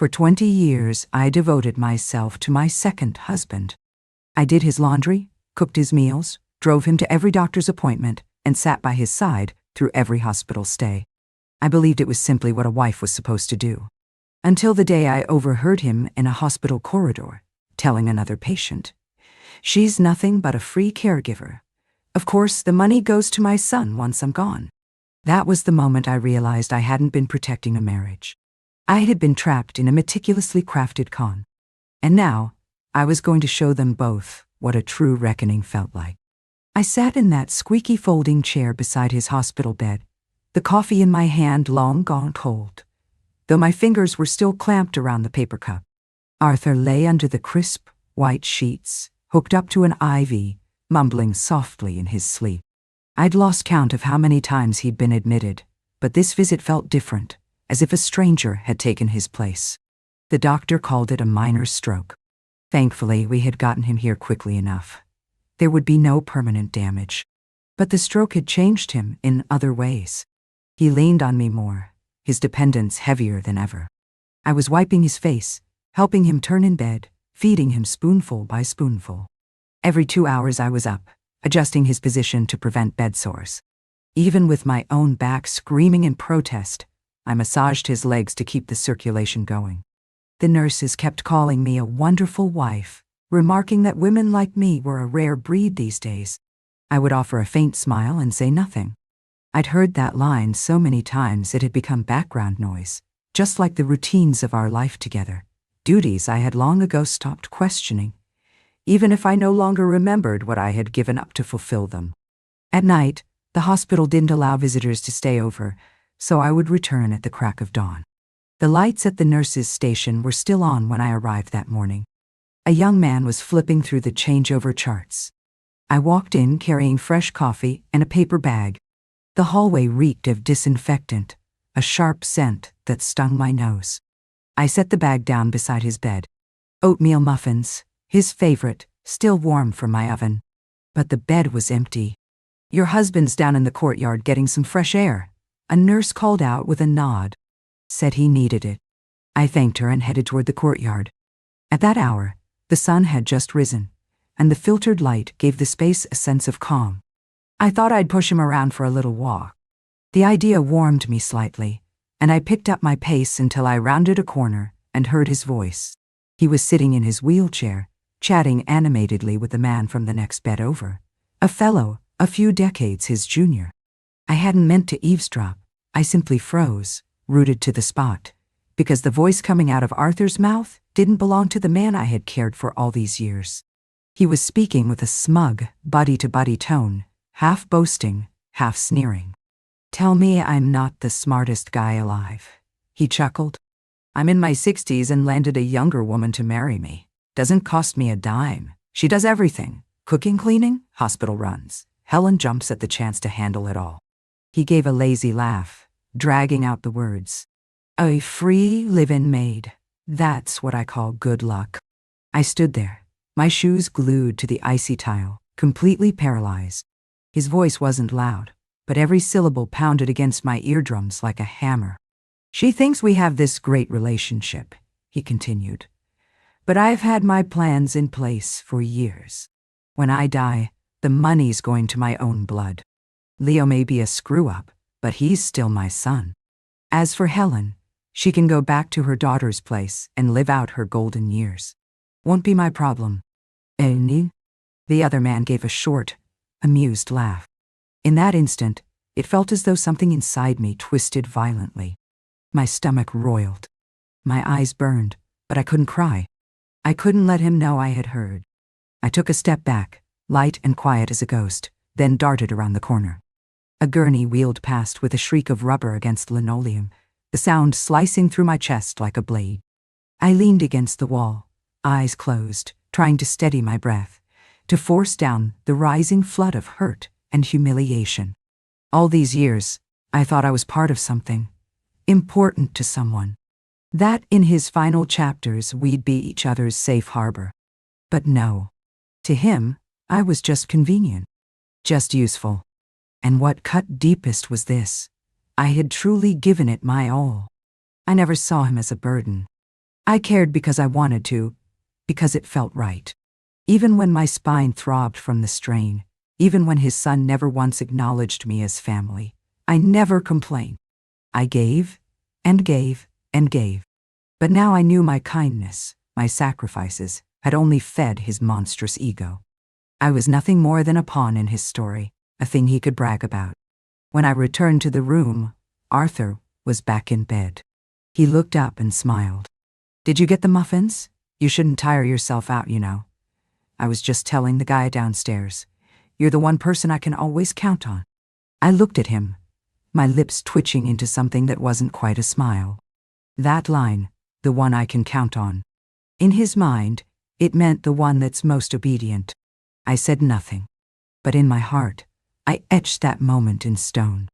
For 20 years, I devoted myself to my second husband. I did his laundry, cooked his meals, drove him to every doctor's appointment, and sat by his side through every hospital stay. I believed it was simply what a wife was supposed to do. Until the day I overheard him in a hospital corridor, telling another patient, "She's nothing but a free caregiver. Of course, the money goes to my son once I'm gone." That was the moment I realized I hadn't been protecting a marriage. I had been trapped in a meticulously crafted con. And now, I was going to show them both what a true reckoning felt like. I sat in that squeaky folding chair beside his hospital bed, the coffee in my hand long gone cold, though my fingers were still clamped around the paper cup. Arthur lay under the crisp, white sheets, hooked up to an IV, mumbling softly in his sleep. I'd lost count of how many times he'd been admitted, but this visit felt different, as if a stranger had taken his place. The doctor called it a minor stroke. Thankfully, we had gotten him here quickly enough. There would be no permanent damage. But the stroke had changed him in other ways. He leaned on me more, his dependence heavier than ever. I was wiping his face, helping him turn in bed, feeding him spoonful by spoonful. Every 2 hours I was up, adjusting his position to prevent bed sores. Even with my own back screaming in protest, I massaged his legs to keep the circulation going. The nurses kept calling me a wonderful wife, remarking that women like me were a rare breed these days. I would offer a faint smile and say nothing. I'd heard that line so many times it had become background noise, just like the routines of our life together, duties I had long ago stopped questioning, even if I no longer remembered what I had given up to fulfill them. At night, the hospital didn't allow visitors to stay over, so I would return at the crack of dawn. The lights at the nurses' station were still on when I arrived that morning. A young man was flipping through the changeover charts. I walked in carrying fresh coffee and a paper bag. The hallway reeked of disinfectant, a sharp scent that stung my nose. I set the bag down beside his bed. Oatmeal muffins, his favorite, still warm from my oven. But the bed was empty. "Your husband's down in the courtyard getting some fresh air," a nurse called out with a nod. Said he needed it. I thanked her and headed toward the courtyard. At that hour, the sun had just risen, and the filtered light gave the space a sense of calm. I thought I'd push him around for a little walk. The idea warmed me slightly, and I picked up my pace until I rounded a corner and heard his voice. He was sitting in his wheelchair, chatting animatedly with the man from the next bed over, a fellow a few decades his junior. I hadn't meant to eavesdrop. I simply froze, rooted to the spot, because the voice coming out of Arthur's mouth didn't belong to the man I had cared for all these years. He was speaking with a smug, buddy-to-buddy tone, half boasting, half sneering. "Tell me I'm not the smartest guy alive," he chuckled. "I'm in my 60s and landed a younger woman to marry me. Doesn't cost me a dime. She does everything. Cooking, cleaning, hospital runs. Helen jumps at the chance to handle it all." He gave a lazy laugh, dragging out the words. "A free live-in maid. That's what I call good luck." I stood there, my shoes glued to the icy tile, completely paralyzed. His voice wasn't loud, but every syllable pounded against my eardrums like a hammer. "She thinks we have this great relationship," he continued. "But I've had my plans in place for years. When I die, the money's going to my own blood. Leo may be a screw-up, but he's still my son. As for Helen, she can go back to her daughter's place and live out her golden years. Won't be my problem." "Any?" The other man gave a short, amused laugh. In that instant, it felt as though something inside me twisted violently. My stomach roiled. My eyes burned, but I couldn't cry. I couldn't let him know I had heard. I took a step back, light and quiet as a ghost, then darted around the corner. A gurney wheeled past with a shriek of rubber against linoleum, the sound slicing through my chest like a blade. I leaned against the wall, eyes closed, trying to steady my breath, to force down the rising flood of hurt and humiliation. All these years, I thought I was part of something, important to someone. That in his final chapters we'd be each other's safe harbor. But no. To him, I was just convenient, just useful. And what cut deepest was this: I had truly given it my all. I never saw him as a burden. I cared because I wanted to, because it felt right. Even when my spine throbbed from the strain, even when his son never once acknowledged me as family, I never complained. I gave, and gave, and gave. But now I knew my kindness, my sacrifices, had only fed his monstrous ego. I was nothing more than a pawn in his story, a thing he could brag about. When I returned to the room, Arthur was back in bed. He looked up and smiled. "Did you get the muffins? You shouldn't tire yourself out, you know." I was just telling the guy downstairs. "You're the one person I can always count on." I looked at him, my lips twitching into something that wasn't quite a smile. That line, "the one I can count on." In his mind, it meant the one that's most obedient. I said nothing. But in my heart, I etched that moment in stone.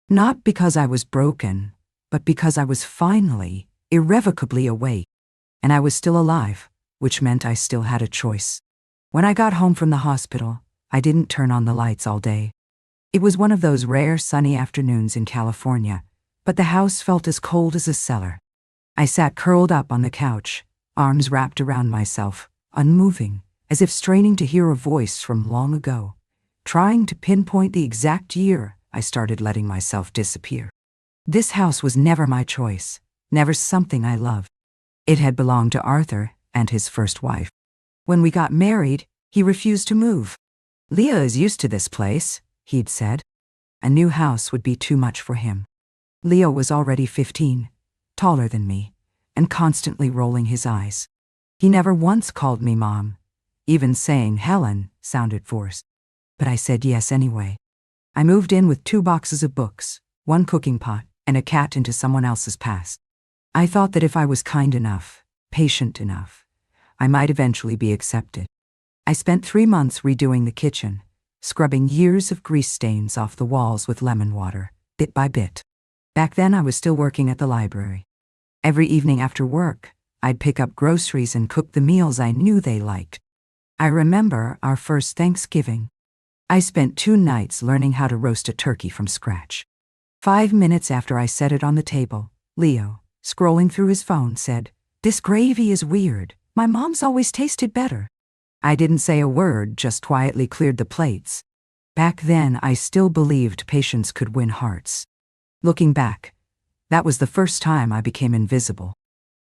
Not because I was broken, but because I was finally, irrevocably awake. And I was still alive, which meant I still had a choice. When I got home from the hospital, I didn't turn on the lights all day. It was one of those rare sunny afternoons in California, but the house felt as cold as a cellar. I sat curled up on the couch, arms wrapped around myself, unmoving, as if straining to hear a voice from long ago, trying to pinpoint the exact year I started letting myself disappear. This house was never my choice, never something I loved. It had belonged to Arthur and his first wife. When we got married, he refused to move. "Leah is used to this place," he'd said. A new house would be too much for him. Leo was already 15, taller than me, and constantly rolling his eyes. He never once called me Mom. Even saying Helen sounded forced. But I said yes anyway. I moved in with 2 boxes of books, 1 cooking pot, and a cat into someone else's past. I thought that if I was kind enough, patient enough, I might eventually be accepted. I spent 3 months redoing the kitchen, scrubbing years of grease stains off the walls with lemon water, bit by bit. Back then I was still working at the library. Every evening after work, I'd pick up groceries and cook the meals I knew they liked. I remember our first Thanksgiving. I spent 2 nights learning how to roast a turkey from scratch. 5 minutes after I set it on the table, Leo, scrolling through his phone, said, "This gravy is weird. My mom's always tasted better." I didn't say a word, just quietly cleared the plates. Back then, I still believed patience could win hearts. Looking back, that was the first time I became invisible.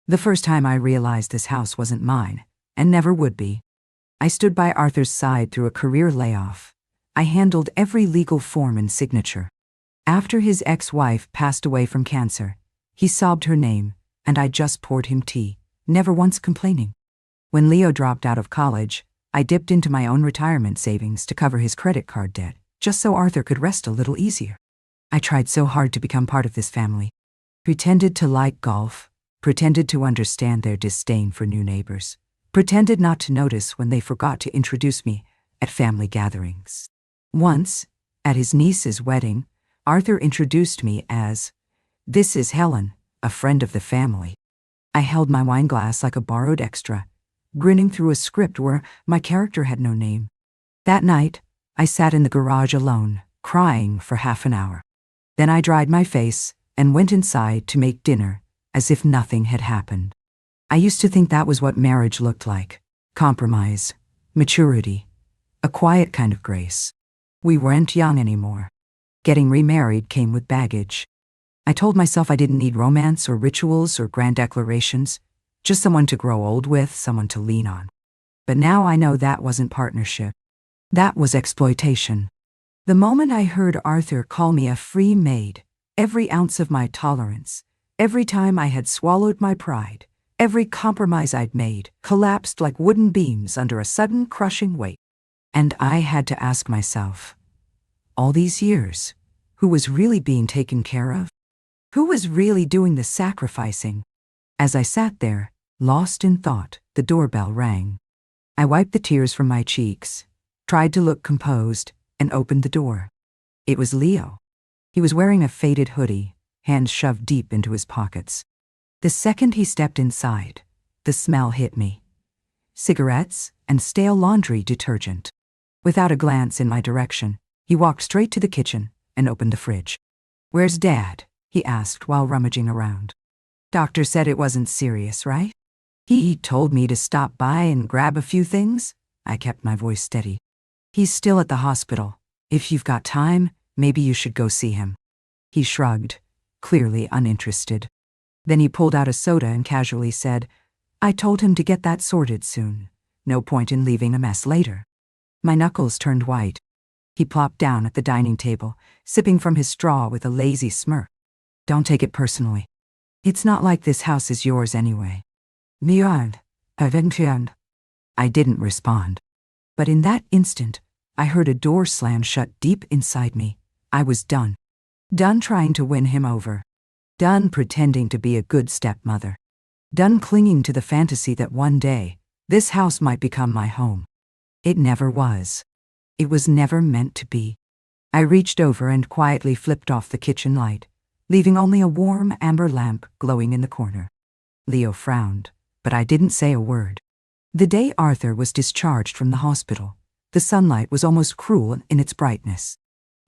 The first time I realized this house wasn't mine, and never would be. I stood by Arthur's side through a career layoff. I handled every legal form and signature. After his ex-wife passed away from cancer, he sobbed her name, and I just poured him tea, never once complaining. When Leo dropped out of college, I dipped into my own retirement savings to cover his credit card debt, just so Arthur could rest a little easier. I tried so hard to become part of this family. Pretended to like golf, pretended to understand their disdain for new neighbors, pretended not to notice when they forgot to introduce me at family gatherings. Once, at his niece's wedding, Arthur introduced me as, "This is Helen, a friend of the family." I held my wine glass like a borrowed extra, grinning through a script where my character had no name. That night, I sat in the garage alone, crying for half an hour. Then I dried my face and went inside to make dinner, as if nothing had happened. I used to think that was what marriage looked like: compromise, maturity, a quiet kind of grace. We weren't young anymore. Getting remarried came with baggage. I told myself I didn't need romance or rituals or grand declarations, just someone to grow old with, someone to lean on. But now I know that wasn't partnership. That was exploitation. The moment I heard Arthur call me a free maid, every ounce of my tolerance, every time I had swallowed my pride, every compromise I'd made, collapsed like wooden beams under a sudden crushing weight. And I had to ask myself, all these years, who was really being taken care of? Who was really doing the sacrificing? As I sat there, lost in thought, the doorbell rang. I wiped the tears from my cheeks, tried to look composed, and opened the door. It was Leo. He was wearing a faded hoodie, hands shoved deep into his pockets. The second he stepped inside, the smell hit me. Cigarettes and stale laundry detergent. Without a glance in my direction, he walked straight to the kitchen and opened the fridge. "Where's Dad?" he asked while rummaging around. "Doctor said it wasn't serious, right?" He told me to stop by and grab a few things. I kept my voice steady. He's still at the hospital. If you've got time, maybe you should go see him. He shrugged, clearly uninterested. Then he pulled out a soda and casually said, I told him to get that sorted soon. No point in leaving a mess later. My knuckles turned white. He plopped down at the dining table, sipping from his straw with a lazy smirk. Don't take it personally. It's not like this house is yours anyway. Beyond, eventually. I didn't respond. But in that instant, I heard a door slam shut deep inside me. I was done. Done trying to win him over. Done pretending to be a good stepmother. Done clinging to the fantasy that one day, this house might become my home. It never was. It was never meant to be. I reached over and quietly flipped off the kitchen light, leaving only a warm amber lamp glowing in the corner. Leo frowned, but I didn't say a word. The day Arthur was discharged from the hospital, the sunlight was almost cruel in its brightness.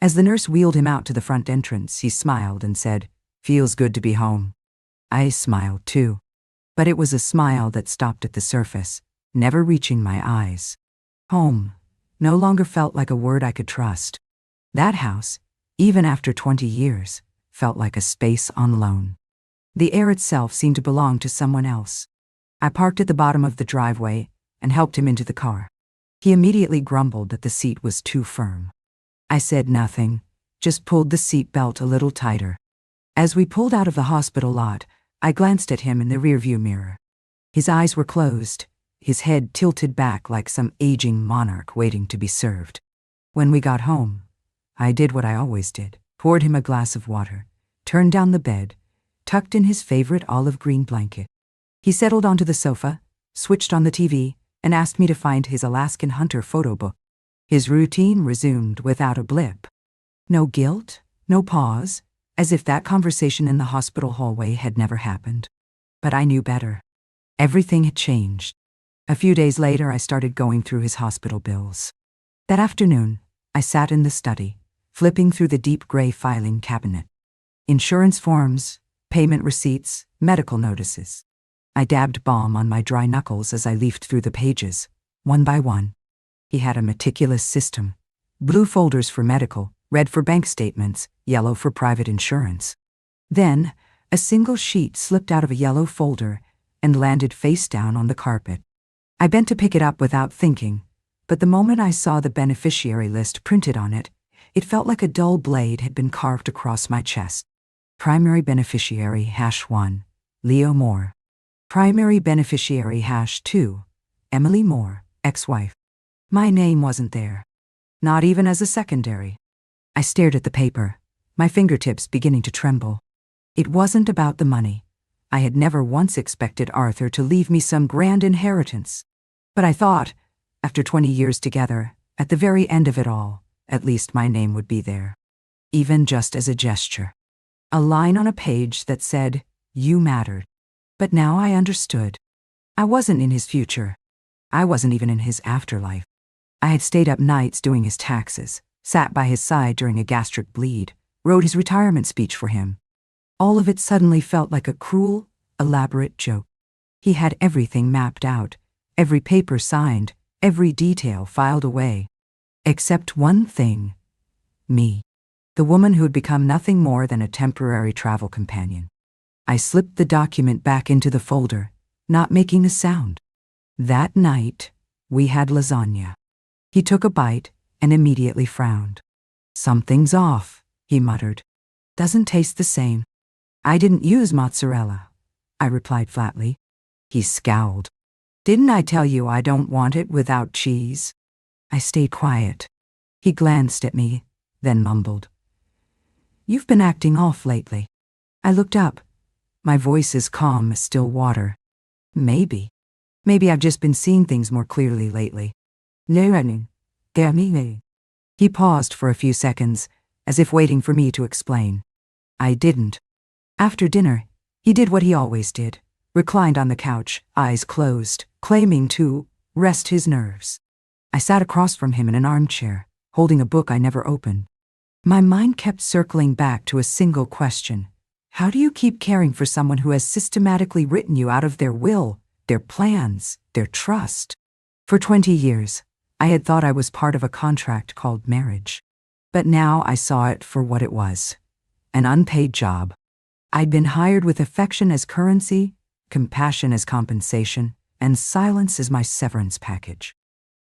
As the nurse wheeled him out to the front entrance, he smiled and said, "Feels good to be home." I smiled too. But it was a smile that stopped at the surface, never reaching my eyes. Home no longer felt like a word I could trust. That house, even after 20 years, felt like a space on loan. The air itself seemed to belong to someone else. I parked at the bottom of the driveway and helped him into the car. He immediately grumbled that the seat was too firm. I said nothing, just pulled the seat belt a little tighter. As we pulled out of the hospital lot, I glanced at him in the rearview mirror. His eyes were closed, his head tilted back like some aging monarch waiting to be served. When we got home, I did what I always did, poured him a glass of water, turned down the bed, tucked in his favorite olive green blanket. He settled onto the sofa, switched on the TV, and asked me to find his Alaskan hunter photo book. His routine resumed without a blip. No guilt, no pause, as if that conversation in the hospital hallway had never happened. But I knew better. Everything had changed. A few days later, I started going through his hospital bills. That afternoon, I sat in the study, flipping through the deep gray filing cabinet. Insurance forms, payment receipts, medical notices. I dabbed balm on my dry knuckles as I leafed through the pages, one by one. He had a meticulous system. Blue folders for medical, red for bank statements, yellow for private insurance. Then, a single sheet slipped out of a yellow folder and landed face down on the carpet. I bent to pick it up without thinking, but the moment I saw the beneficiary list printed on it, it felt like a dull blade had been carved across my chest. Primary beneficiary #1, Leo Moore. Primary beneficiary #2, Emily Moore, ex-wife. My name wasn't there. Not even as a secondary. I stared at the paper, my fingertips beginning to tremble. It wasn't about the money. I had never once expected Arthur to leave me some grand inheritance. But I thought, after 20 years together, at the very end of it all, at least my name would be there. Even just as a gesture. A line on a page that said, "You mattered." But now I understood. I wasn't in his future. I wasn't even in his afterlife. I had stayed up nights doing his taxes, sat by his side during a gastric bleed, wrote his retirement speech for him. All of it suddenly felt like a cruel, elaborate joke. He had everything mapped out, every paper signed, every detail filed away. Except one thing. Me. The woman who had become nothing more than a temporary travel companion. I slipped the document back into the folder, not making a sound. That night, we had lasagna. He took a bite and immediately frowned. "Something's off," he muttered. "Doesn't taste the same." "I didn't use mozzarella," I replied flatly. He scowled. "Didn't I tell you I don't want it without cheese?" I stayed quiet. He glanced at me, then mumbled, "You've been acting off lately." I looked up. My voice as calm as still water. Maybe I've just been seeing things more clearly lately. He paused for a few seconds, as if waiting for me to explain. I didn't. After dinner, he did what he always did, reclined on the couch, eyes closed, claiming to rest his nerves. I sat across from him in an armchair, holding a book I never opened. My mind kept circling back to a single question. How do you keep caring for someone who has systematically written you out of their will their plans, their trust. For 20 years, I had thought I was part of a contract called marriage. But now I saw it for what it was, an unpaid job. I'd been hired with affection as currency, compassion as compensation, and silence as my severance package.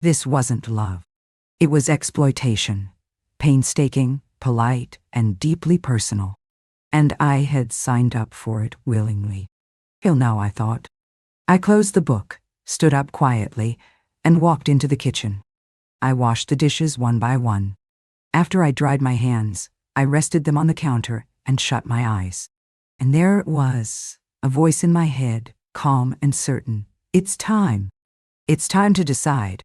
This wasn't love. It was exploitation, painstaking, polite, and deeply personal. And I had signed up for it willingly. He'll know, I thought. I closed the book, stood up quietly, and walked into the kitchen. I washed the dishes one by one. After I dried my hands, I rested them on the counter and shut my eyes. And there it was, a voice in my head, calm and certain. It's time. It's time to decide.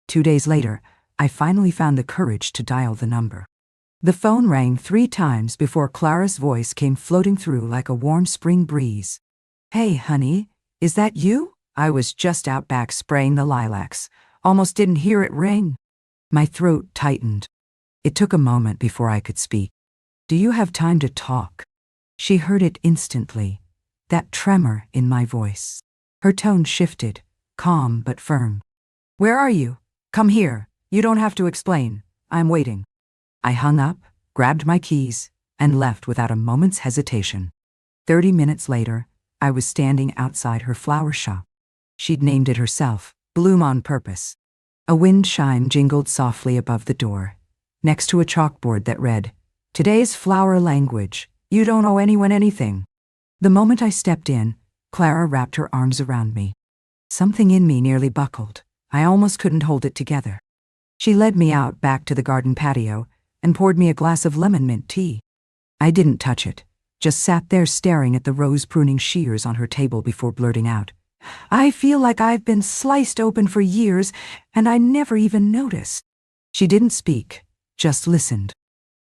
2 days later, I finally found the courage to dial the number. The phone rang 3 times before Clara's voice came floating through like a warm spring breeze. "Hey, honey, is that you? I was just out back spraying the lilacs. Almost didn't hear it ring." My throat tightened. It took a moment before I could speak. "Do you have time to talk?" She heard it instantly, that tremor in my voice. Her tone shifted, calm but firm. "Where are you? Come here. You don't have to explain. I'm waiting." I hung up, grabbed my keys, and left without a moment's hesitation. 30 minutes later, I was standing outside her flower shop. She'd named it herself, Bloom on Purpose. A wind chime jingled softly above the door, next to a chalkboard that read, "Today's flower language. You don't owe anyone anything." The moment I stepped in, Clara wrapped her arms around me. Something in me nearly buckled. I almost couldn't hold it together. She led me out back to the garden patio and poured me a glass of lemon mint tea. I didn't touch it, just sat there staring at the rose pruning shears on her table before blurting out, "I feel like I've been sliced open for years and I never even noticed." She didn't speak, just listened.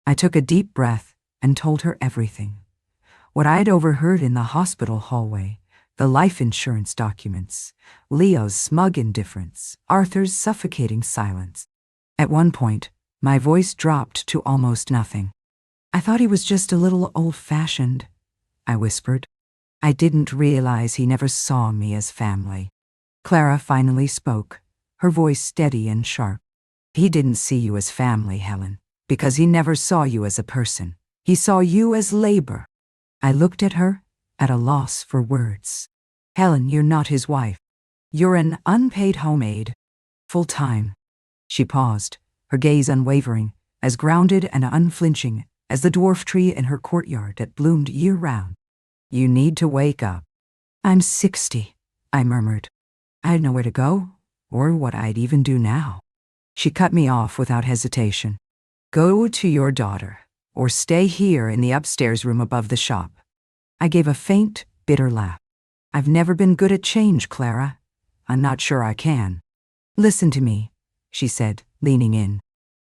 I took a deep breath and told her everything. What I'd overheard in the hospital hallway, the life insurance documents, Leo's smug indifference, Arthur's suffocating silence. At one point, my voice dropped to almost nothing. "I thought he was just a little old-fashioned," I whispered. I didn't realize he never saw me as family. Clara finally spoke, her voice steady and sharp. "He didn't see you as family, Helen, because he never saw you as a person. He saw you as labor." I looked at her, at a loss for words. "Helen, you're not his wife. You're an unpaid home aide. Full-time." She paused, her gaze unwavering, as grounded and unflinching as the dwarf tree in her courtyard that bloomed year-round. "You need to wake up." "I'm 60, I murmured. I didn't know where to go, or what I'd even do now. She cut me off without hesitation. "Go to your daughter, or stay here in the upstairs room above the shop." I gave a faint, bitter laugh. "I've never been good at change, Clara. I'm not sure I can." "Listen to me," she said, leaning in.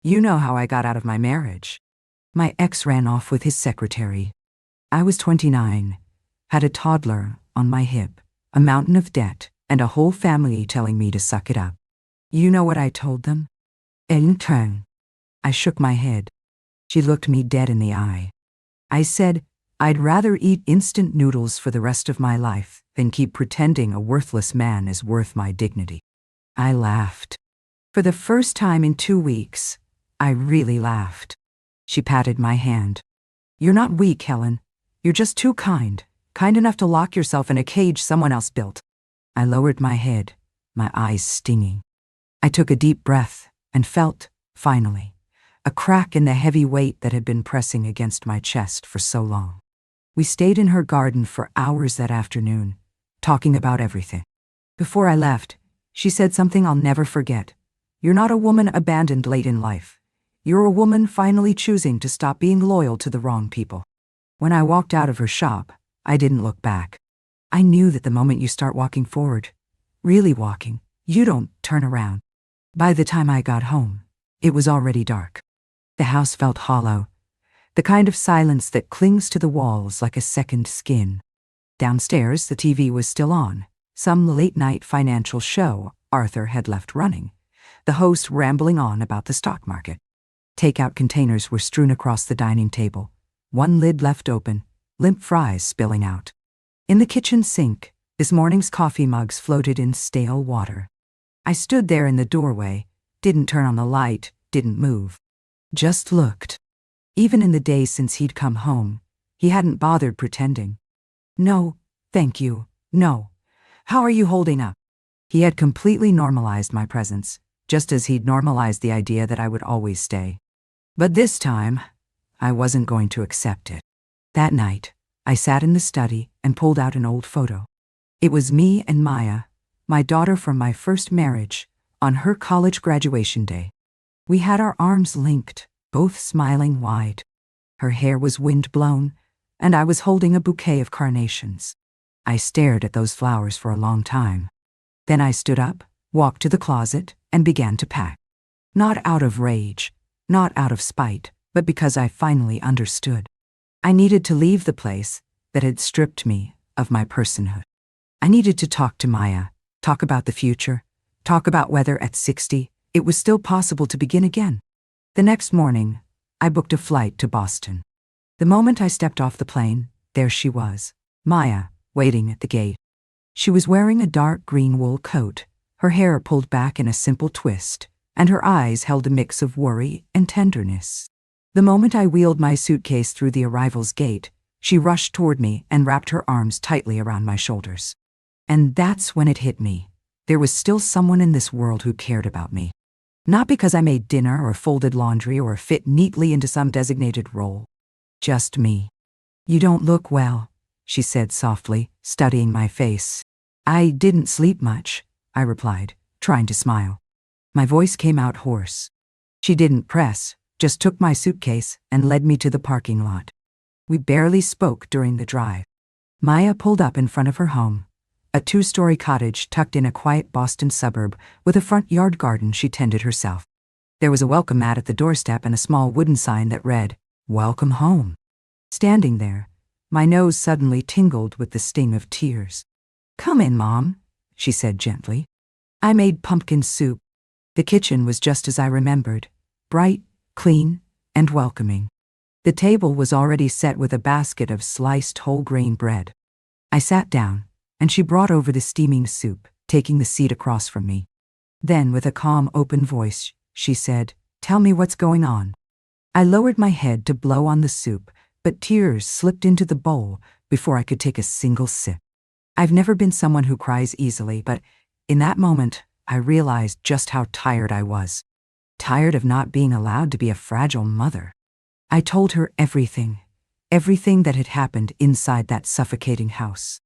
"You know how I got out of my marriage. My ex ran off with his secretary. I was 29, had a toddler on my hip, a mountain of debt, and a whole family telling me to suck it up. You know what I told them? Intern." I shook my head. She looked me dead in the eye. I said, "I'd rather eat instant noodles for the rest of my life than keep pretending a worthless man is worth my dignity." I laughed. For the first time in 2 weeks, I really laughed. She patted my hand. "You're not weak, Helen. You're just too kind enough to lock yourself in a cage someone else built." I lowered my head, my eyes stinging. I took a deep breath and felt, finally, a crack in the heavy weight that had been pressing against my chest for so long. We stayed in her garden for hours that afternoon, talking about everything. Before I left, she said something I'll never forget. "You're not a woman abandoned late in life. You're a woman finally choosing to stop being loyal to the wrong people." When I walked out of her shop, I didn't look back. I knew that the moment you start walking forward, really walking, you don't turn around. By the time I got home, it was already dark. The house felt hollow, the kind of silence that clings to the walls like a second skin. Downstairs, the TV was still on, some late-night financial show Arthur had left running, the host rambling on about the stock market. Takeout containers were strewn across the dining table, one lid left open, limp fries spilling out. In the kitchen sink, This morning's coffee mugs floated in stale water. I stood there in the doorway, didn't turn on the light, didn't move. Just looked. Even in the days since he'd come home, he hadn't bothered pretending. "No, thank you, no. How are you holding up?" He had completely normalized my presence, just as he'd normalized the idea that I would always stay. But this time, I wasn't going to accept it. That night, I sat in the study and pulled out an old photo. It was me and Maya, my daughter from my first marriage, on her college graduation day. We had our arms linked, both smiling wide. Her hair was wind-blown, and I was holding a bouquet of carnations. I stared at those flowers for a long time. Then I stood up, walked to the closet, and began to pack. Not out of rage, not out of spite, but because I finally understood. I needed to leave the place that had stripped me of my personhood. I needed to talk to Maya, talk about the future, talk about whether at 60 it was still possible to begin again. The next morning, I booked a flight to Boston. The moment I stepped off the plane, there she was, Maya, waiting at the gate. She was wearing a dark green wool coat, her hair pulled back in a simple twist, and her eyes held a mix of worry and tenderness. The moment I wheeled my suitcase through the arrival's gate, she rushed toward me and wrapped her arms tightly around my shoulders. And that's when it hit me. There was still someone in this world who cared about me. Not because I made dinner or folded laundry or fit neatly into some designated role. Just me. "You don't look well," she said softly, studying my face. "I didn't sleep much," I replied, trying to smile. My voice came out hoarse. She didn't press, just took my suitcase and led me to the parking lot. We barely spoke during the drive. Maya pulled up in front of her home, a 2-story cottage tucked in a quiet Boston suburb with a front yard garden she tended herself. There was a welcome mat at the doorstep and a small wooden sign that read, "Welcome home." Standing there, my nose suddenly tingled with the sting of tears. "Come in, Mom," she said gently. I made pumpkin soup. The kitchen was just as I remembered, bright, clean, and welcoming. The table was already set with a basket of sliced whole-grain bread. I sat down, and she brought over the steaming soup, taking the seat across from me. Then, with a calm, open voice, she said, "Tell me what's going on." I lowered my head to blow on the soup, but tears slipped into the bowl before I could take a single sip. I've never been someone who cries easily, but in that moment, I realized just how tired I was. Tired of not being allowed to be a fragile mother. I told her everything that had happened inside that suffocating house.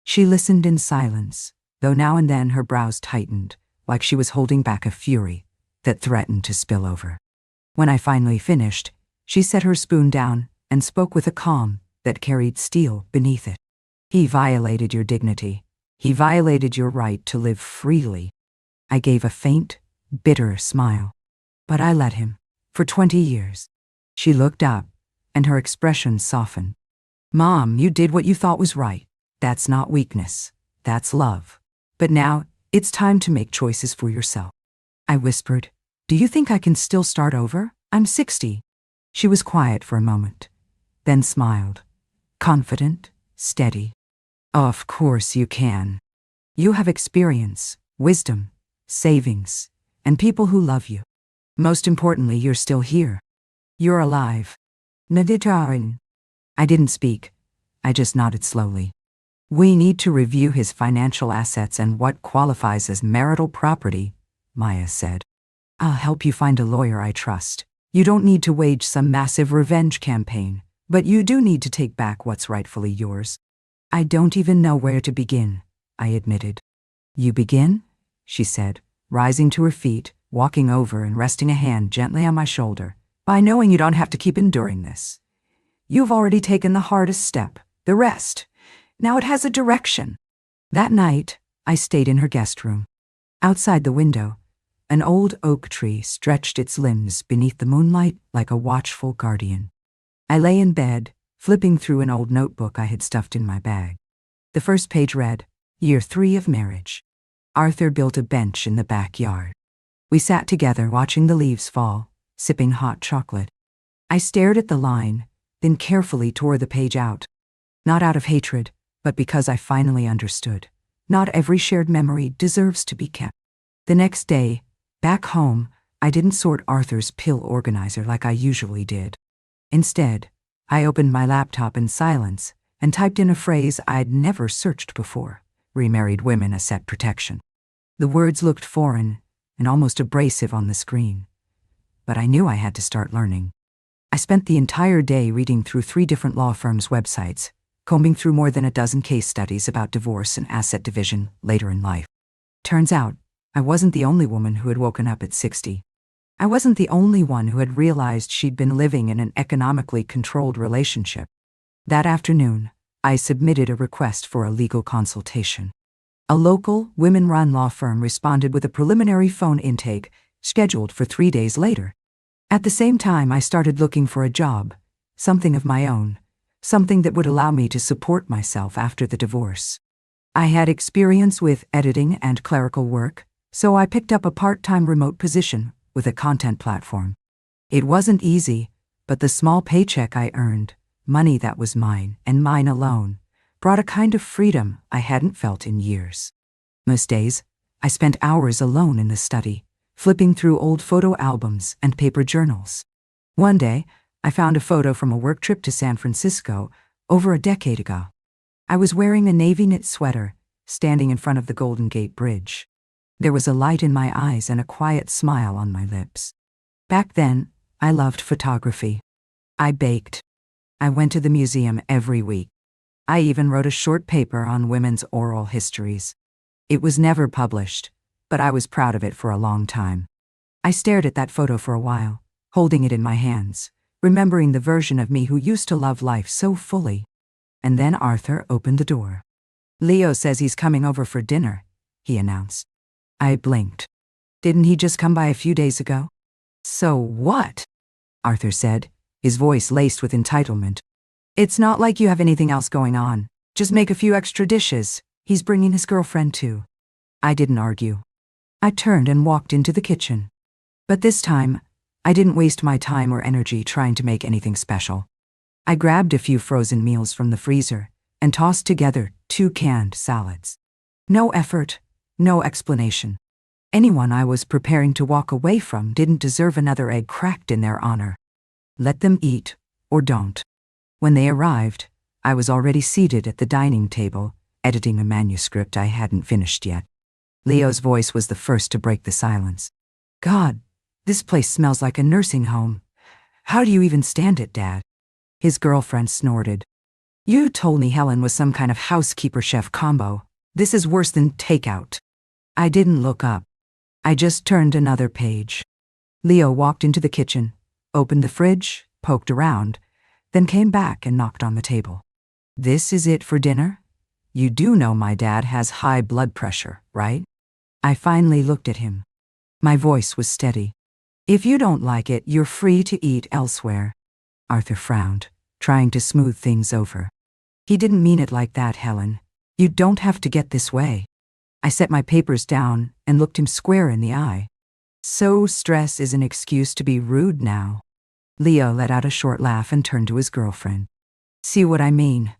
She listened in silence, though now and then her brows tightened, like she was holding back a fury that threatened to spill over. When I finally finished, she set her spoon down and spoke with a calm that carried steel beneath it. "He violated your dignity. He violated your right to live freely." I gave a faint, bitter smile. "But I let him, for 20 years. She looked up, and her expression softened. "Mom, you did what you thought was right. That's not weakness. That's love. But now, it's time to make choices for yourself." I whispered, "Do you think I can still start over? I'm 60. She was quiet for a moment, then smiled, confident, steady. "Of course you can. You have experience, wisdom, savings, and people who love you. Most importantly, you're still here. You're alive." Naditarin. I didn't speak. I just nodded slowly. "We need to review his financial assets and what qualifies as marital property," Maya said. "I'll help you find a lawyer I trust. You don't need to wage some massive revenge campaign, but you do need to take back what's rightfully yours." "I don't even know where to begin," I admitted. "You begin?" she said, rising to her feet, walking over and resting a hand gently on my shoulder. "By knowing you don't have to keep enduring this. You've already taken the hardest step, the rest. Now it has a direction." That night, I stayed in her guest room. Outside the window, an old oak tree stretched its limbs beneath the moonlight like a watchful guardian. I lay in bed, flipping through an old notebook I had stuffed in my bag. The first page read, "Year 3 of marriage." Arthur built a bench in the backyard. We sat together watching the leaves fall, sipping hot chocolate. I stared at the line, then carefully tore the page out. Not out of hatred, but because I finally understood. Not every shared memory deserves to be kept. The next day, back home, I didn't sort Arthur's pill organizer like I usually did. Instead, I opened my laptop in silence and typed in a phrase I'd never searched before: remarried women asset protection. The words looked foreign and almost abrasive on the screen, but I knew I had to start learning. I spent the entire day reading through 3 different law firms' websites, combing through more than a dozen case studies about divorce and asset division later in life. Turns out, I wasn't the only woman who had woken up at 60. I wasn't the only one who had realized she'd been living in an economically controlled relationship. That afternoon, I submitted a request for a legal consultation. A local, women-run law firm responded with a preliminary phone intake scheduled for 3 days later. At the same time, I started looking for a job, something of my own, something that would allow me to support myself after the divorce. I had experience with editing and clerical work, so I picked up a part-time remote position with a content platform. It wasn't easy, but the small paycheck I earned, money that was mine and mine alone, brought a kind of freedom I hadn't felt in years. Most days, I spent hours alone in the study, flipping through old photo albums and paper journals. One day, I found a photo from a work trip to San Francisco over a decade ago. I was wearing a navy knit sweater, standing in front of the Golden Gate Bridge. There was a light in my eyes and a quiet smile on my lips. Back then, I loved photography. I baked. I went to the museum every week. I even wrote a short paper on women's oral histories. It was never published, but I was proud of it for a long time. I stared at that photo for a while, holding it in my hands, remembering the version of me who used to love life so fully. And then Arthur opened the door. "Leo says he's coming over for dinner," he announced. I blinked. "Didn't he just come by a few days ago?" "So what?" Arthur said, his voice laced with entitlement. "It's not like you have anything else going on. Just make a few extra dishes. He's bringing his girlfriend too." I didn't argue. I turned and walked into the kitchen. But this time, I didn't waste my time or energy trying to make anything special. I grabbed a few frozen meals from the freezer and tossed together 2 canned salads. No effort, no explanation. Anyone I was preparing to walk away from didn't deserve another egg cracked in their honor. Let them eat, or don't. When they arrived, I was already seated at the dining table, editing a manuscript I hadn't finished yet. Leo's voice was the first to break the silence. "God, this place smells like a nursing home. How do you even stand it, Dad?" His girlfriend snorted. "You told me Helen was some kind of housekeeper-chef combo. This is worse than takeout." I didn't look up. I just turned another page. Leo walked into the kitchen, opened the fridge, poked around, then came back and knocked on the table. "This is it for dinner? You do know my dad has high blood pressure, right?" I finally looked at him. My voice was steady. "If you don't like it, you're free to eat elsewhere." Arthur frowned, trying to smooth things over. "He didn't mean it like that, Helen. You don't have to get this way." I set my papers down and looked him square in the eye. "So stress is an excuse to be rude now." Leo let out a short laugh and turned to his girlfriend. "See what I mean?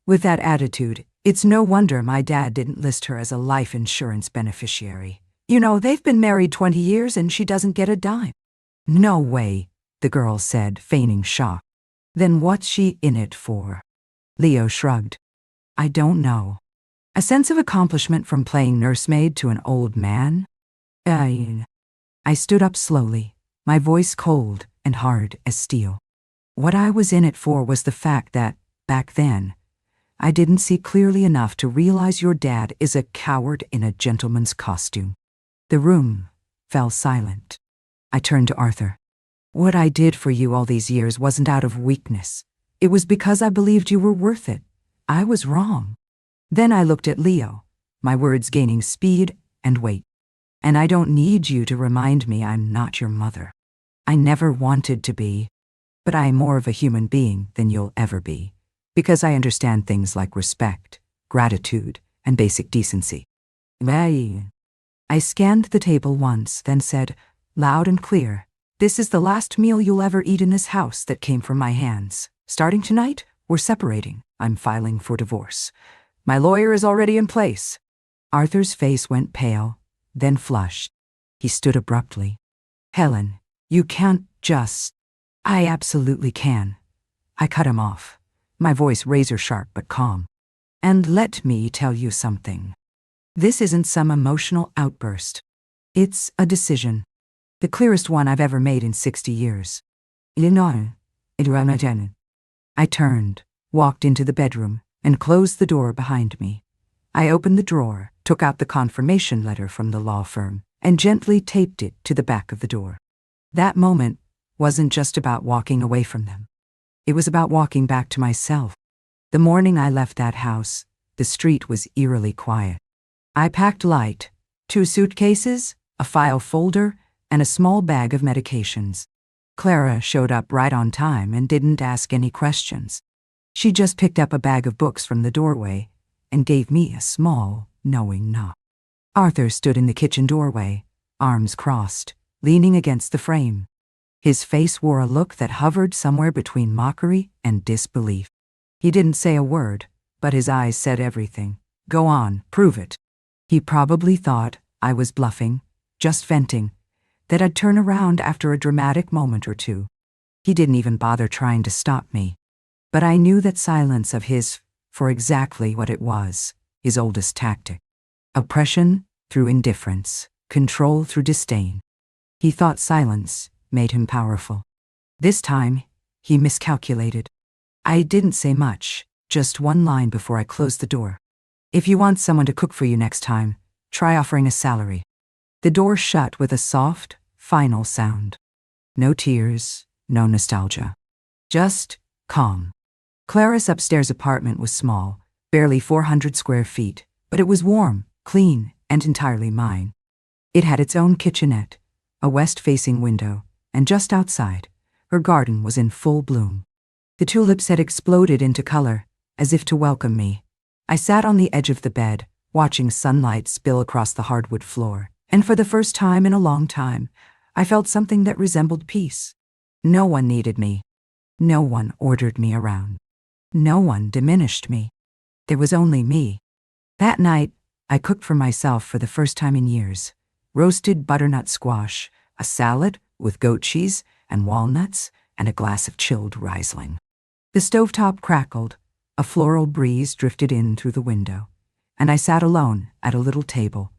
With that attitude, it's no wonder my dad didn't list her as a life insurance beneficiary. You know, they've been married 20 years and she doesn't get a dime." "No way," the girl said, feigning shock. "Then what's she in it for?" Leo shrugged. "I don't know. A sense of accomplishment from playing nursemaid to an old man?" I stood up slowly, my voice cold and hard as steel. What I was in it for was the fact that, back then, I didn't see clearly enough to realize your dad is a coward in a gentleman's costume. The room fell silent. I turned to Arthur. "What I did for you all these years wasn't out of weakness. It was because I believed you were worth it. I was wrong." Then I looked at Leo, my words gaining speed and weight. "And I don't need you to remind me I'm not your mother. I never wanted to be, but I am more of a human being than you'll ever be, because I understand things like respect, gratitude, and basic decency." I scanned the table once, then said, loud and clear, "This is the last meal you'll ever eat in this house that came from my hands. Starting tonight, we're separating. I'm filing for divorce. My lawyer is already in place." Arthur's face went pale, then flushed. He stood abruptly. "Helen, you can't just—" "I absolutely can." I cut him off, my voice razor-sharp but calm. "And let me tell you something. This isn't some emotional outburst. It's a decision. The clearest one I've ever made in 60 years. I turned, walked into the bedroom, and closed the door behind me. I opened the drawer, took out the confirmation letter from the law firm, and gently taped it to the back of the door. That moment wasn't just about walking away from them. It was about walking back to myself. The morning I left that house, the street was eerily quiet. I packed light, 2 suitcases, a file folder, and a small bag of medications. Clara showed up right on time and didn't ask any questions. She just picked up a bag of books from the doorway and gave me a small, knowing nod. Arthur stood in the kitchen doorway, arms crossed, leaning against the frame. His face wore a look that hovered somewhere between mockery and disbelief. He didn't say a word, but his eyes said everything. "Go on, prove it." He probably thought I was bluffing, just venting, that I'd turn around after a dramatic moment or two. He didn't even bother trying to stop me. But I knew that silence of his for exactly what it was, his oldest tactic. Oppression through indifference, control through disdain. He thought silence made him powerful. This time, he miscalculated. I didn't say much, just one line before I closed the door. "If you want someone to cook for you next time, try offering a salary." The door shut with a soft, final sound. No tears, no nostalgia. Just calm. Clara's upstairs apartment was small, barely 400 square feet, but it was warm, clean, and entirely mine. It had its own kitchenette, a west-facing window, and just outside, her garden was in full bloom. The tulips had exploded into color, as if to welcome me. I sat on the edge of the bed, watching sunlight spill across the hardwood floor, and for the first time in a long time, I felt something that resembled peace. No one needed me. No one ordered me around. No one diminished me. There was only me. That night, I cooked for myself for the first time in years. Roasted butternut squash, a salad with goat cheese and walnuts, and a glass of chilled Riesling. The stovetop crackled, a floral breeze drifted in through the window, and I sat alone at a little table,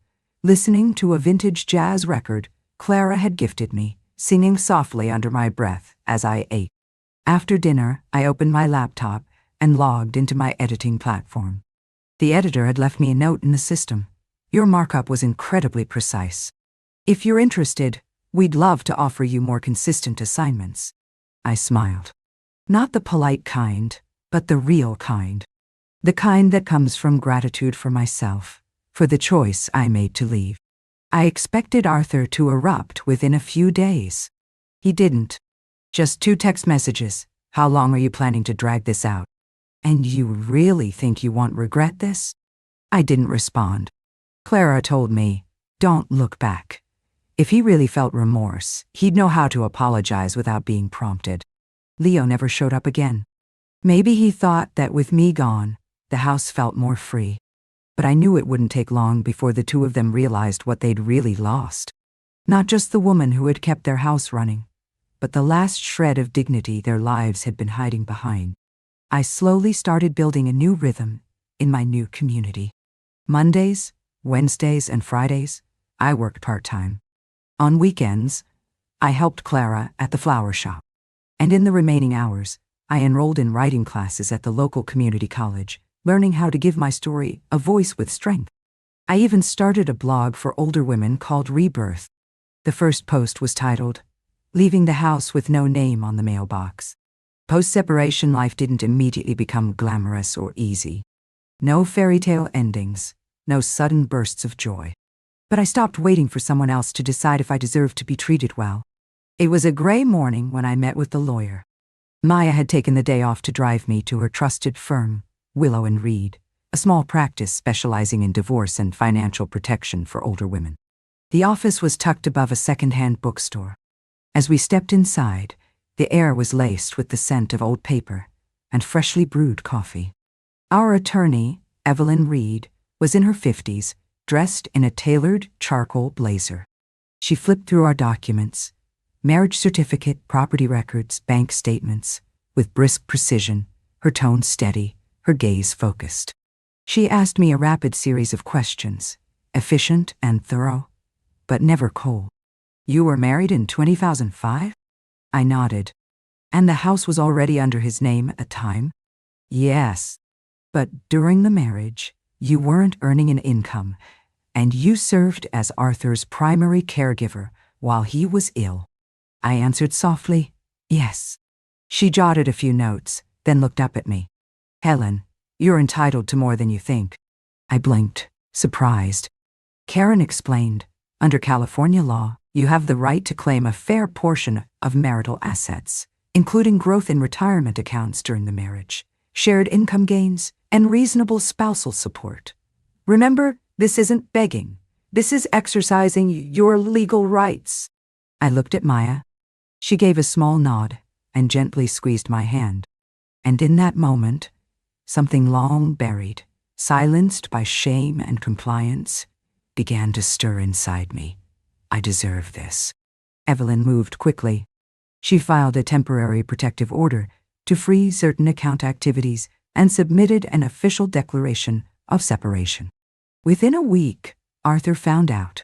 listening to a vintage jazz record Clara had gifted me, singing softly under my breath as I ate. After dinner, I opened my laptop and logged into my editing platform. The editor had left me a note in the system. "Your markup was incredibly precise. If you're interested, we'd love to offer you more consistent assignments." I smiled. Not the polite kind, but the real kind. The kind that comes from gratitude for myself, for the choice I made to leave. I expected Arthur to erupt within a few days. He didn't. Just 2 text messages. "How long are you planning to drag this out? And you really think you won't regret this?" I didn't respond. Clara told me, "Don't look back." If he really felt remorse, he'd know how to apologize without being prompted. Leo never showed up again. Maybe he thought that with me gone, the house felt more free. But I knew it wouldn't take long before the 2 of them realized what they'd really lost. Not just the woman who had kept their house running, but the last shred of dignity their lives had been hiding behind. I slowly started building a new rhythm in my new community. Mondays, Wednesdays, and Fridays, I worked part-time. On weekends, I helped Clara at the flower shop. And in the remaining hours, I enrolled in writing classes at the local community college, learning how to give my story a voice with strength. I even started a blog for older women called Rebirth. The first post was titled, "Leaving the House with No Name on the Mailbox." Post-separation life didn't immediately become glamorous or easy. No fairy tale endings, no sudden bursts of joy. But I stopped waiting for someone else to decide if I deserved to be treated well. It was a gray morning when I met with the lawyer. Maya had taken the day off to drive me to her trusted firm, Willow & Reed, a small practice specializing in divorce and financial protection for older women. The office was tucked above a second-hand bookstore. As we stepped inside, the air was laced with the scent of old paper and freshly brewed coffee. Our attorney, Evelyn Reed, was in her 50s, dressed in a tailored charcoal blazer. She flipped through our documents, marriage certificate, property records, bank statements, with brisk precision, her tone steady, her gaze focused. She asked me a rapid series of questions, efficient and thorough, but never cold. You were married in 2005? I nodded. And the house was already under his name at the time? Yes. But during the marriage, you weren't earning an income, and you served as Arthur's primary caregiver while he was ill. I answered softly, yes. She jotted a few notes, then looked up at me. Helen, you're entitled to more than you think. I blinked, surprised. Karen explained, under California law, you have the right to claim a fair portion of marital assets, including growth in retirement accounts during the marriage, shared income gains, and reasonable spousal support. Remember, this isn't begging. This is exercising your legal rights. I looked at Maya. She gave a small nod and gently squeezed my hand. And in that moment, something long buried, silenced by shame and compliance, began to stir inside me. I deserve this. Evelyn moved quickly. She filed a temporary protective order to freeze certain account activities and submitted an official declaration of separation. Within a week, Arthur found out.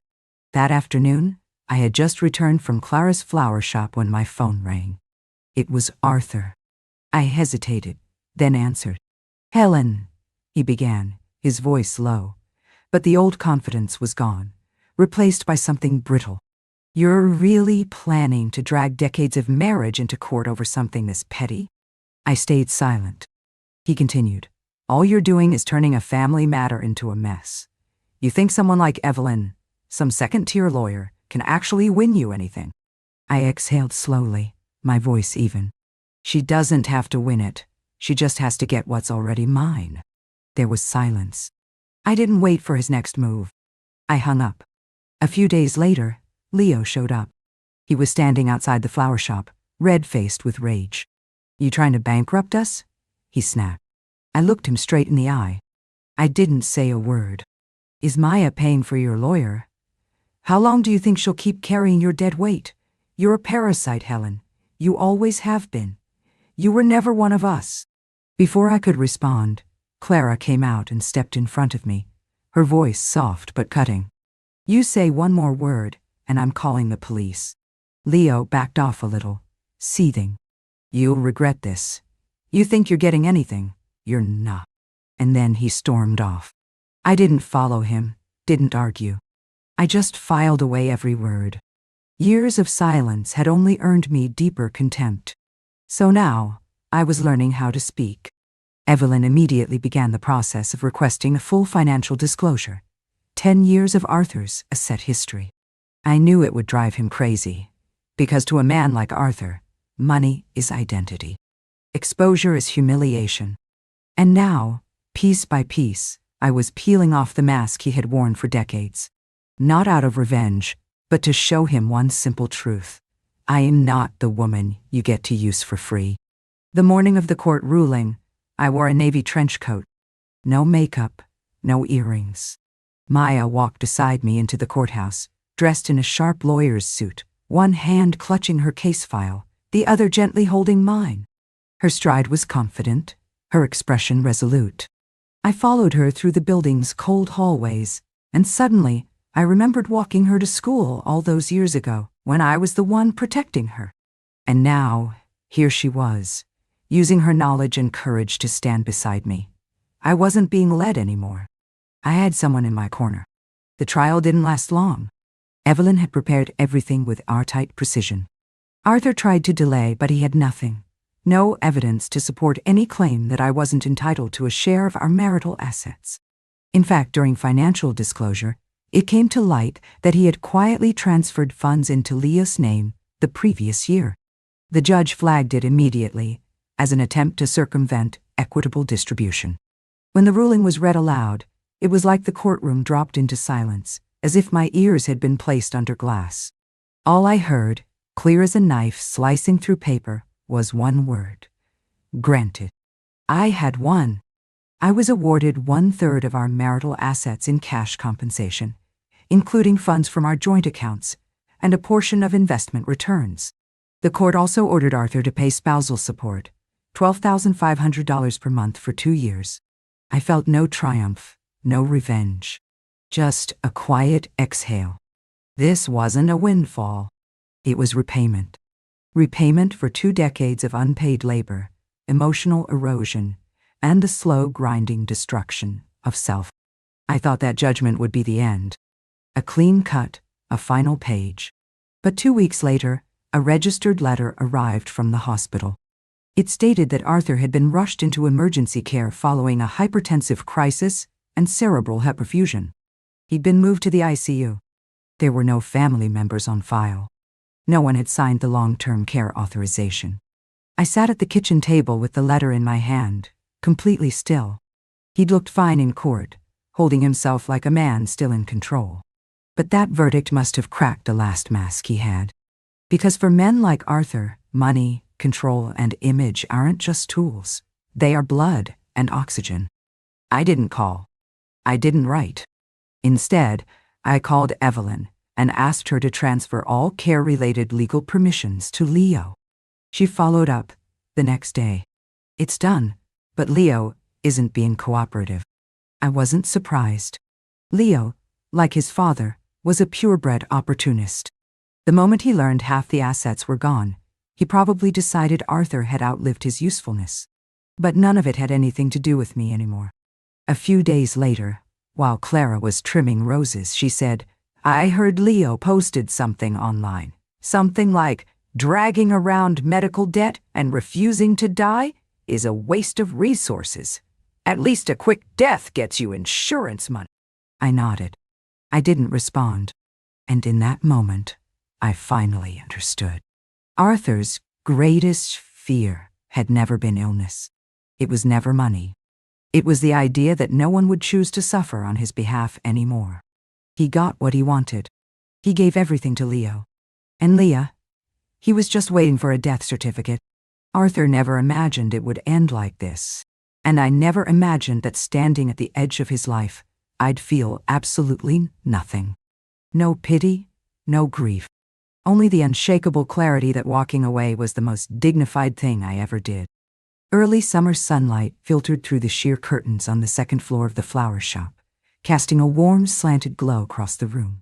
That afternoon, I had just returned from Clara's flower shop when my phone rang. It was Arthur. I hesitated, then answered. Helen, he began, his voice low, but the old confidence was gone, replaced by something brittle. You're really planning to drag decades of marriage into court over something this petty? I stayed silent. He continued, all you're doing is turning a family matter into a mess. You think someone like Evelyn, some second-tier lawyer, can actually win you anything? I exhaled slowly, my voice even. She doesn't have to win it. She just has to get what's already mine. There was silence. I didn't wait for his next move. I hung up. A few days later, Leo showed up. He was standing outside the flower shop, red-faced with rage. You trying to bankrupt us? He snapped. I looked him straight in the eye. I didn't say a word. Is Maya paying for your lawyer? How long do you think she'll keep carrying your dead weight? You're a parasite, Helen. You always have been. You were never one of us. Before I could respond, Clara came out and stepped in front of me, her voice soft but cutting. You say one more word, and I'm calling the police. Leo backed off a little, seething. You'll regret this. You think you're getting anything. You're not. And then he stormed off. I didn't follow him, didn't argue. I just filed away every word. Years of silence had only earned me deeper contempt. So now, I was learning how to speak. Evelyn immediately began the process of requesting a full financial disclosure. 10 years of Arthur's a set history. I knew it would drive him crazy, because to a man like Arthur, money is identity. Exposure is humiliation. And now, piece by piece, I was peeling off the mask he had worn for decades. Not out of revenge, but to show him one simple truth. I am not the woman you get to use for free. The morning of the court ruling, I wore a navy trench coat. No makeup, no earrings. Maya walked beside me into the courthouse, dressed in a sharp lawyer's suit, one hand clutching her case file, the other gently holding mine. Her stride was confident, her expression resolute. I followed her through the building's cold hallways, and suddenly I remembered walking her to school all those years ago, when I was the one protecting her. And now, here she was, using her knowledge and courage to stand beside me. I wasn't being led anymore. I had someone in my corner. The trial didn't last long. Evelyn had prepared everything with airtight precision. Arthur tried to delay, but he had nothing. No evidence to support any claim that I wasn't entitled to a share of our marital assets. In fact, during financial disclosure, it came to light that he had quietly transferred funds into Leo's name the previous year. The judge flagged it immediately as an attempt to circumvent equitable distribution. When the ruling was read aloud, it was like the courtroom dropped into silence, as if my ears had been placed under glass. All I heard, clear as a knife slicing through paper, was one word. Granted. I had won. I was awarded 1/3 of our marital assets in cash compensation, including funds from our joint accounts and a portion of investment returns. The court also ordered Arthur to pay spousal support, $12,500 per month for 2 years. I felt no triumph, no revenge, just a quiet exhale. This wasn't a windfall. It was repayment. Repayment for 2 decades of unpaid labor, emotional erosion, and the slow grinding destruction of self. I thought that judgment would be the end. A clean cut, a final page. But 2 weeks later, a registered letter arrived from the hospital. It stated that Arthur had been rushed into emergency care following a hypertensive crisis and cerebral hyperfusion. He'd been moved to the ICU. There were no family members on file. No one had signed the long-term care authorization. I sat at the kitchen table with the letter in my hand, completely still. He'd looked fine in court, holding himself like a man still in control. But that verdict must have cracked the last mask he had. Because for men like Arthur, money, control, and image aren't just tools. They are blood and oxygen. I didn't call. I didn't write. Instead, I called Evelyn and asked her to transfer all care-related legal permissions to Leo. She followed up the next day. It's done, but Leo isn't being cooperative. I wasn't surprised. Leo, like his father, was a purebred opportunist. The moment he learned half the assets were gone, he probably decided Arthur had outlived his usefulness. But none of it had anything to do with me anymore. A few days later, while Clara was trimming roses, she said, "I heard Leo posted something online. Something like, 'Dragging around medical debt and refusing to die is a waste of resources. At least a quick death gets you insurance money.'" I nodded. I didn't respond. And in that moment, I finally understood. Arthur's greatest fear had never been illness. It was never money. It was the idea that no one would choose to suffer on his behalf anymore. He got what he wanted. He gave everything to Leo. And Leah, he was just waiting for a death certificate. Arthur never imagined it would end like this. And I never imagined that standing at the edge of his life, I'd feel absolutely nothing. No pity, no grief. Only the unshakable clarity that walking away was the most dignified thing I ever did. Early summer sunlight filtered through the sheer curtains on the second floor of the flower shop, casting a warm, slanted glow across the room.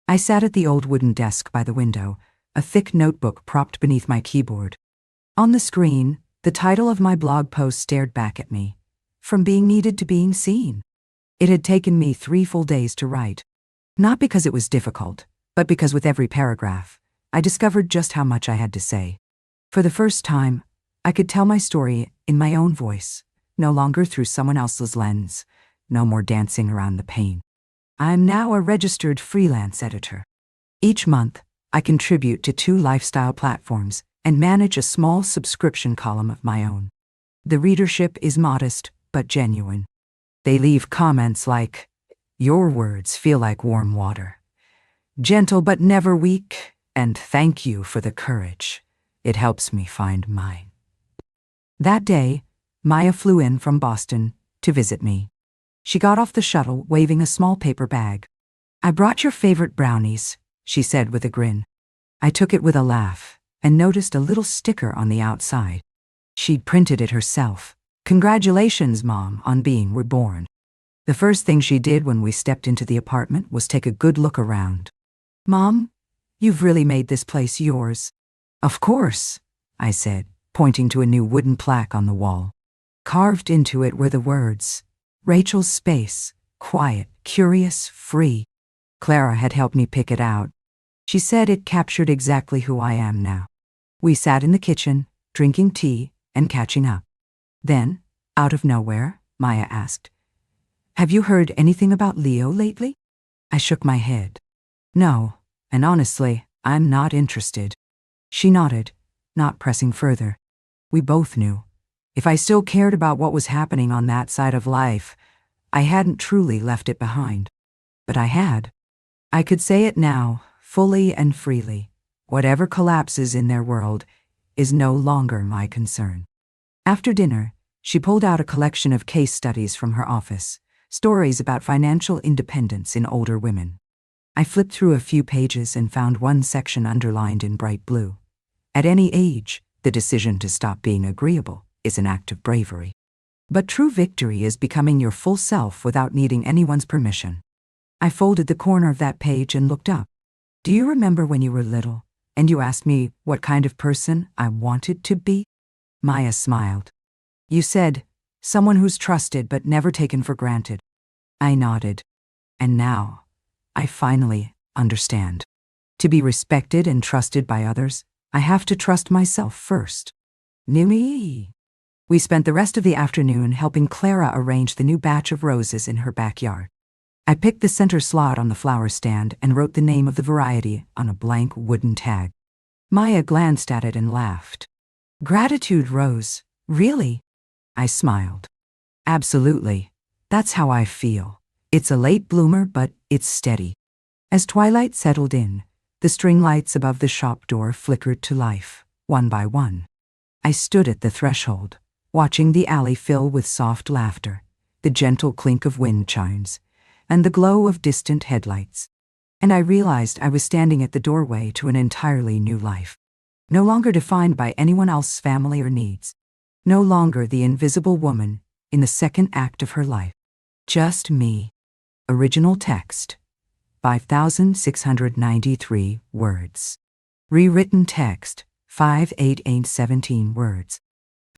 I sat at the old wooden desk by the window, a thick notebook propped beneath my keyboard. On the screen, the title of my blog post stared back at me, "From being needed to being seen." It had taken me 3 full days to write. Not because it was difficult, but because with every paragraph, I discovered just how much I had to say. For the first time, I could tell my story in my own voice, no longer through someone else's lens, no more dancing around the pain. I'm now a registered freelance editor. Each month, I contribute to 2 lifestyle platforms and manage a small subscription column of my own. The readership is modest but genuine. They leave comments like, "Your words feel like warm water. Gentle but never weak, and thank you for the courage. It helps me find mine." That day, Maya flew in from Boston to visit me. She got off the shuttle waving a small paper bag. "I brought your favorite brownies," she said with a grin. I took it with a laugh and noticed a little sticker on the outside. She'd printed it herself. "Congratulations, Mom, on being reborn." The first thing she did when we stepped into the apartment was take a good look around. "Mom, you've really made this place yours." "Of course," I said, pointing to a new wooden plaque on the wall. Carved into it were the words, "Rachel's Space, quiet, curious, free." Clara had helped me pick it out. She said it captured exactly who I am now. We sat in the kitchen, drinking tea and catching up. Then, out of nowhere, Maya asked, "Have you heard anything about Leo lately?" I shook my head. "No, and honestly, I'm not interested." She nodded, not pressing further. We both knew. If I still cared about what was happening on that side of life, I hadn't truly left it behind. But I had. I could say it now, fully and freely. Whatever collapses in their world is no longer my concern. After dinner, She pulled out a collection of case studies from her office, stories about financial independence in older women. I flipped through a few pages and found one section underlined in bright blue. At any age, the decision to stop being agreeable is an act of bravery. But true victory is becoming your full self without needing anyone's permission. I folded the corner of that page and looked up. Do you remember when you were little, and you asked me what kind of person I wanted to be? Maya smiled. You said, someone who's trusted but never taken for granted. I nodded. And now, I finally understand. To be respected and trusted by others, I have to trust myself first. Nui. We spent the rest of the afternoon helping Clara arrange the new batch of roses in her backyard. I picked the center slot on the flower stand and wrote the name of the variety on a blank wooden tag. Maya glanced at it and laughed. Gratitude rose, really? I smiled. Absolutely. That's how I feel. It's a late bloomer, but it's steady. As twilight settled in, the string lights above the shop door flickered to life, one by one. I stood at the threshold, watching the alley fill with soft laughter, the gentle clink of wind chimes, and the glow of distant headlights. And I realized I was standing at the doorway to an entirely new life. No longer defined by anyone else's family or needs. No longer the invisible woman in the second act of her life. Just me. Original text, 5,693 words. Rewritten text, 5,817 words.